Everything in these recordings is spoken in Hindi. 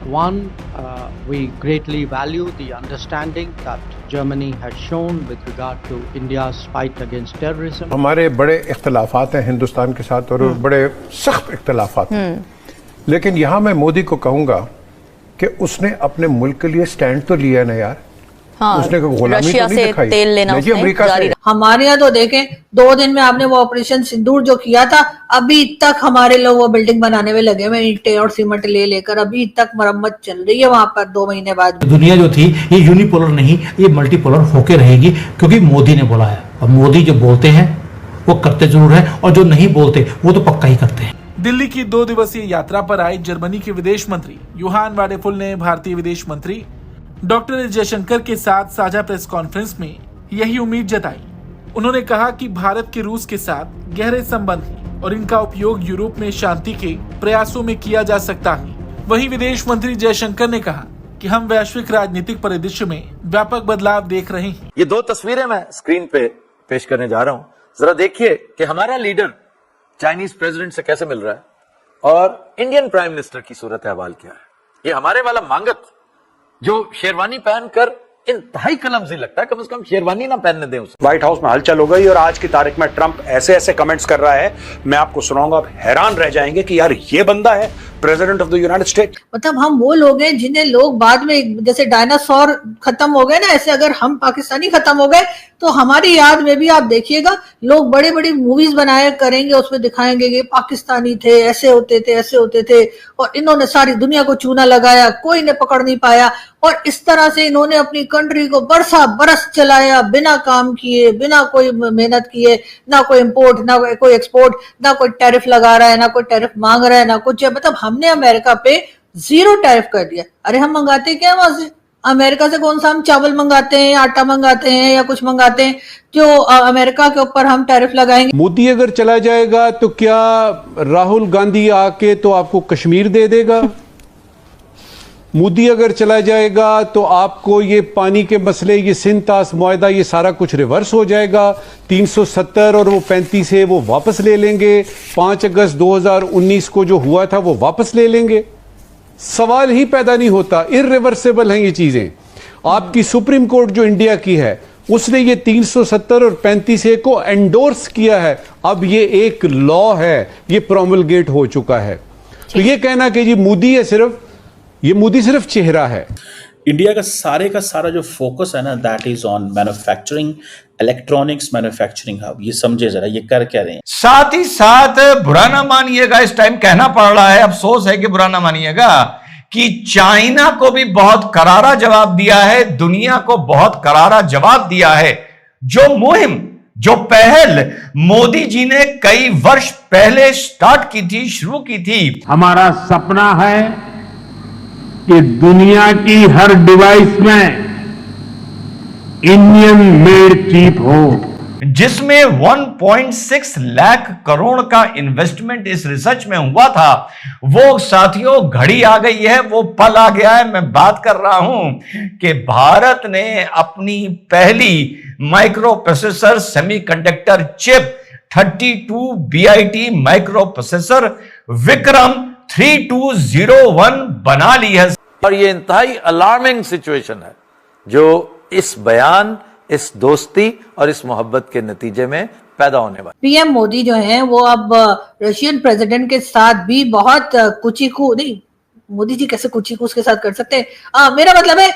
One, we greatly value the understanding that Germany has shown with regard to India's fight against terrorism. हमारे बड़े इख्तलाफात हैं हिंदुस्तान के साथ और बड़े सख्त इख्तलाफात हैं, लेकिन यहाँ मैं मोदी को कहूँगा कि उसने अपने मुल्क के लिए स्टैंड तो लिया ना यार। हाँ, उसने कोई गुलामी रशिया तो नहीं से दिखाई। तेल लेना नहीं जी, उसने अमेरिका जारी से। हमारे यहाँ तो देखें 2 दिन में आपने वो ऑपरेशन सिंदूर जो किया था, अभी तक हमारे लोग वो बिल्डिंग बनाने में लगे हुए, ईंटें और सीमेंट ले लेकर अभी तक मरम्मत चल रही है वहां पर 2 महीने बाद। दुनिया जो थी ये यूनिपोलर नहीं, ये मल्टीपोलर होके रहेगी, क्योंकि मोदी ने बोला है। और मोदी जो बोलते हैं वो करते जरूर है, और जो नहीं बोलते वो तो पक्का ही करते हैं। दिल्ली की 2 दिवसीय यात्रा पर आए जर्मनी के विदेश मंत्री योहान वाडेफुल ने भारतीय विदेश मंत्री डॉक्टर एस जयशंकर के साथ साझा प्रेस कॉन्फ्रेंस में यही उम्मीद जताई। उन्होंने कहा कि भारत के रूस के साथ गहरे संबंध हैं और इनका उपयोग यूरोप में शांति के प्रयासों में किया जा सकता है। वहीं विदेश मंत्री जयशंकर ने कहा कि हम वैश्विक राजनीतिक परिदृश्य में व्यापक बदलाव देख रहे हैं। ये 2 तस्वीरें मैं स्क्रीन पे पेश करने जा रहा हूं, जरा देखिए कि हमारा लीडर चाइनीज प्रेसिडेंट से कैसे मिल रहा है और इंडियन प्राइम मिनिस्टर की सूरत अहवाल क्या है। ये हमारे वाला मांगत जो शेरवानी पहनकर इंतहाई कलमजी लगता है, कम से कम शेरवानी ना पहनने दें उसे। व्हाइट हाउस में हलचल हो गई और आज की तारीख में ट्रंप ऐसे ऐसे कमेंट्स कर रहा है, मैं आपको सुनाऊंगा, आप हैरान रह जाएंगे कि यार ये बंदा है president of the United state. मतलब हम वो लोग हैं जिन्हें लोग बाद में जैसे डायनासोर खत्म हो गए ना, ऐसे अगर हम पाकिस्तानी खत्म हो गए तो हमारी याद में भी आप देखिएगा लोग बड़ी बड़ी मूवीज बनाया करेंगे, उसमें दिखाएंगे कि पाकिस्तानी थे, ऐसे होते थे, ऐसे होते थे और इन्होंने सारी दुनिया को चूना लगाया, कोई ने पकड़ नहीं पाया। और इस तरह से इन्होंने अपनी कंट्री को बरसा बरस चलाया, बिना काम किए, बिना कोई मेहनत किए, ना कोई इंपोर्ट, ना कोई एक्सपोर्ट, ना कोई टैरिफ लगा रहा है, ना कोई टैरिफ मांग रहा है, ना कुछ। मतलब हमने अमेरिका पे 0 टैरिफ कर दिया। अरे हम मंगाते क्या वहां से? अमेरिका से कौन सा हम चावल मंगाते हैं, आटा मंगाते हैं या कुछ मंगाते हैं जो अमेरिका के ऊपर हम टैरिफ लगाएंगे? मोदी अगर चला जाएगा तो क्या राहुल गांधी आके तो आपको कश्मीर दे देगा? मोदी अगर चला जाएगा तो आपको ये पानी के मसले, ये सिंतास मुआहदा, ये सारा कुछ रिवर्स हो जाएगा। 370 और वो 35 है वो वापस ले लेंगे। 5 अगस्त 2019 को जो हुआ था वो वापस ले लेंगे। सवाल ही पैदा नहीं होता, इर्रिवर्सिबल हैं ये चीजें। आपकी सुप्रीम कोर्ट जो इंडिया की है उसने ये 370 और 35A को एंडोर्स किया है। अब ये एक लॉ है, ये प्रोमलगेट हो चुका है। तो ये कहना कि जी मोदी है सिर्फ, ये मोदी सिर्फ चेहरा है। इंडिया का सारा जो फोकस है ना, that is on manufacturing, electronics manufacturing hub. ये समझे जरा ये कर क्या रहे हैं। साथ ही साथ बुरा ना मानिएगा, इस टाइम कहना पड़ रहा है, अफसोस है कि बुरा ना मानिएगा, कि चाइना को भी बहुत करारा जवाब दिया है, दुनिया को बहुत करारा जवाब दिया है। जो मुहिम, जो पहल मोदी जी ने कई वर्ष पहले स्टार्ट की थी, शुरू की थी। हमारा सपना है कि दुनिया की हर डिवाइस में इंडियन मेड चिप हो, जिसमें 1.6 लाख करोड़ का इन्वेस्टमेंट इस रिसर्च में हुआ था। वो साथियों घड़ी आ गई है, वो पल आ गया है। मैं बात कर रहा हूं कि भारत ने अपनी पहली micro processor semiconductor chip 32BIT micro processor Vikram 3201 बना ली है। और ये इंतहाई अलार्मिंग सिचुएशन है जो इस बयान, इस दोस्ती और इस मोहब्बत के नतीजे में पैदा होने वाली। पीएम मोदी जो है वो अब रशियन प्रेसिडेंट के साथ भी बहुत कुचीकू नहीं, मोदी जी कैसे कुचीकू उसके साथ कर सकते हैं, मेरा मतलब है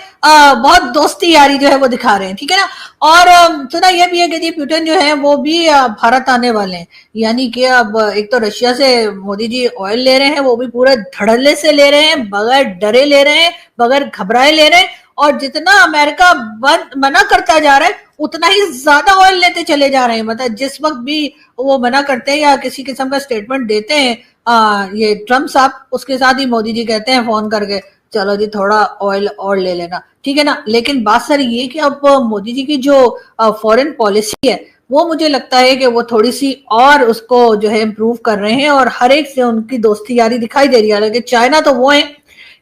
बहुत दोस्ती यारी जो है वो दिखा रहे हैं, ठीक है ना। और सुना यह भी है कि जी पुतिन जो है वो भी भारत आने वाले हैं, यानी कि अब एक तो रशिया से मोदी जी ऑयल ले रहे हैं, वो भी पूरे धड़ल्ले से ले रहे हैं, बगैर डरे ले रहे हैं, बगैर घबराए ले रहे हैं। और जितना अमेरिका मना करता जा रहा है उतना ही ज्यादा ऑयल लेते चले जा रहे हैं। मतलब जिस वक्त भी वो मना करते हैं या किसी किस्म का स्टेटमेंट देते हैं ये ट्रम्प साहब, उसके साथ ही मोदी जी कहते हैं फोन करके, चलो जी थोड़ा ऑयल और ले लेना, ठीक है ना। लेकिन बात सर ये कि अब मोदी जी की जो फॉरेन पॉलिसी है वो मुझे लगता है कि वो थोड़ी सी और उसको जो है इम्प्रूव कर रहे हैं और हर एक से उनकी दोस्ती यारी दिखाई दे रही है। हालांकि चाइना तो वो है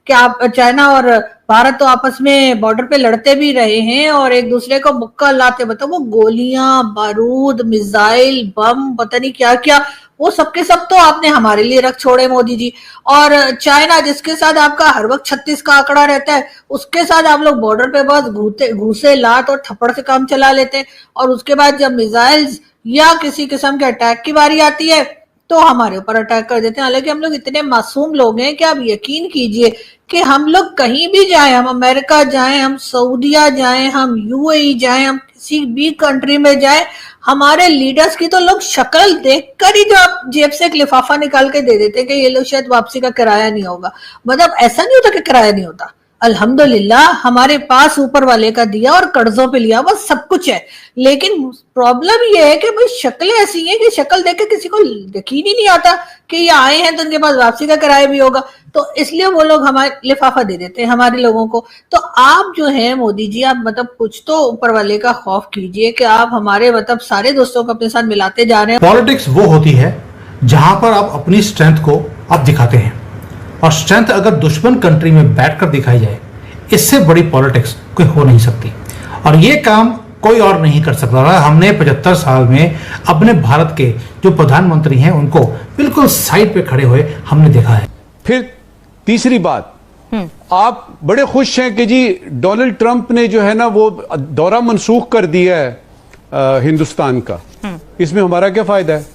कि आप चाइना और भारत तो आपस में बॉर्डर पे लड़ते भी रहे हैं और एक दूसरे को मुक्का लाते, मतलब वो गोलियां, बारूद, मिसाइल, बम, पता नहीं क्या क्या वो सबके सब तो आपने हमारे लिए रख छोड़े मोदी जी। और चाइना जिसके साथ आपका हर वक्त 36 का आंकड़ा रहता है, उसके साथ आप लोग बॉर्डर पे बस घूसे लात और थप्पड़ से काम चला लेते हैं, और उसके बाद जब मिसाइल्स या किसी किस्म के अटैक की बारी आती है तो हमारे ऊपर अटैक कर देते हैं। हालांकि हम लोग इतने मासूम लोग हैं कि आप यकीन कीजिए कि हम लोग कहीं भी जाएं, हम अमेरिका जाएं, हम सऊदीया जाएं, हम यूएई जाएं, हम किसी भी कंट्री में जाएं, हमारे लीडर्स की तो लोग शक्ल देखकर ही जो आप जेब से एक लिफाफा निकाल के दे देते हैं कि ये लोग शायद वापसी का किराया नहीं होगा। मतलब ऐसा नहीं होता कि किराया नहीं होता, अल्हम्दुलिल्लाह हमारे पास ऊपर वाले का दिया और कर्जों पे लिया, बस सब कुछ है। लेकिन प्रॉब्लम ये है कि भाई शक्लें ऐसी हैं कि शक्ल देख के किसी को यकीन ही नहीं आता कि ये आए हैं तो उनके पास वापसी का किराया भी होगा, तो इसलिए वो लोग हमारे लिफाफा दे देते हैं हमारे लोगों को। तो आप जो है मोदी जी, आप मतलब कुछ तो ऊपर वाले का खौफ कीजिए कि आप हमारे मतलब सारे दोस्तों को अपने साथ मिलाते जा रहे हैं। पॉलिटिक्स वो होती है जहां पर आप अपनी स्ट्रेंथ को आप दिखाते हैं, और स्ट्रेंथ अगर दुश्मन कंट्री में बैठकर दिखाई जाए, इससे बड़ी पॉलिटिक्स कोई हो नहीं सकती। और ये काम कोई और नहीं कर सकता था। हमने 75 साल में अपने भारत के जो प्रधानमंत्री हैं उनको बिल्कुल साइड पे खड़े हुए हमने देखा है। फिर तीसरी बात, आप बड़े खुश हैं कि जी डोनाल्ड ट्रंप ने जो है ना वो दौरा मनसूख कर दिया है हिंदुस्तान का। इसमें हमारा क्या फायदा है?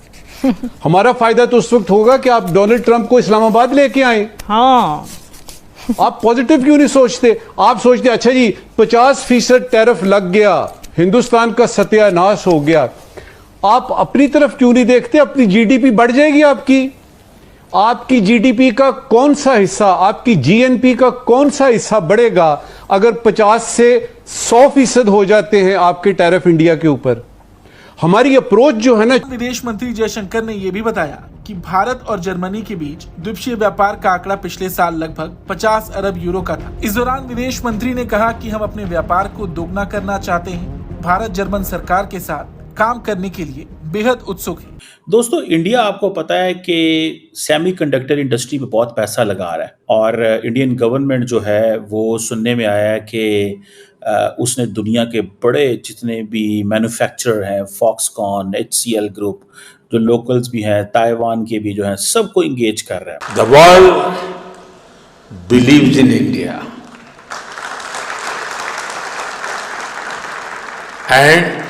हमारा फायदा तो उस वक्त होगा कि आप डोनाल्ड ट्रंप को इस्लामाबाद लेके आए। हाँ, आप पॉजिटिव क्यों नहीं सोचते? आप सोचते अच्छा जी 50% टैरिफ लग गया, हिंदुस्तान का सत्यानाश हो गया। आप अपनी तरफ क्यों नहीं देखते? अपनी जीडीपी बढ़ जाएगी आपकी जीडीपी का कौन सा हिस्सा, आपकी जीएनपी का कौन सा हिस्सा बढ़ेगा अगर 50 से 100% हो जाते हैं आपके टैरिफ इंडिया के ऊपर? हमारी अप्रोच जो है ना। विदेश मंत्री जयशंकर ने यह भी बताया कि भारत और जर्मनी के बीच द्विपक्षीय व्यापार का आंकड़ा पिछले साल लगभग 50 अरब यूरो का था। इस दौरान विदेश मंत्री ने कहा कि हम अपने व्यापार को दोगुना करना चाहते हैं। भारत जर्मन सरकार के साथ काम करने के लिए बेहद उत्सुक है। दोस्तों, इंडिया आपको पता है कि सेमीकंडक्टर इंडस्ट्री में बहुत पैसा लगा रहा है, और इंडियन गवर्नमेंट जो है वो सुनने में आया है कि उसने दुनिया के बड़े जितने भी मैन्युफैक्चरर हैं, फॉक्सकॉन, HCL ग्रुप, जो लोकल्स भी हैं, ताइवान के भी जो हैं, सबको इंगेज कर रहा है। The world believes in India and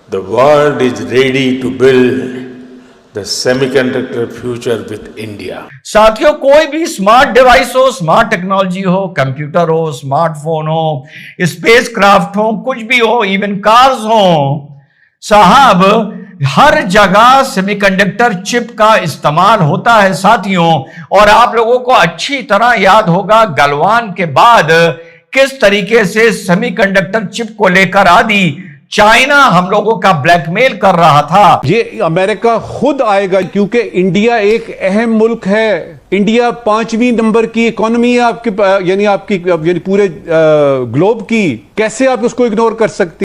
the world is ready to build the semiconductor future with India. साथियों, कोई भी स्मार्ट डिवाइस हो, स्मार्ट टेक्नोलॉजी हो, कंप्यूटर हो, स्मार्टफोन हो, स्पेस क्राफ्ट हो, कुछ भी हो, इवन कार्स हो, साहब हर जगह सेमीकंडक्टर चिप का इस्तेमाल होता है साथियों। और आप लोगों को अच्छी तरह याद होगा गलवान के बाद किस तरीके से सेमीकंडक्टर चिप को लेकर आदि चाइना हम लोगों का ब्लैकमेल कर रहा था। ये अमेरिका खुद आएगा, क्योंकि इंडिया एक अहम मुल्क है। इंडिया 5वीं नंबर की इकोनॉमी है आपकी, यानी पूरे ग्लोब की। कैसे आप उसको इग्नोर कर सकते?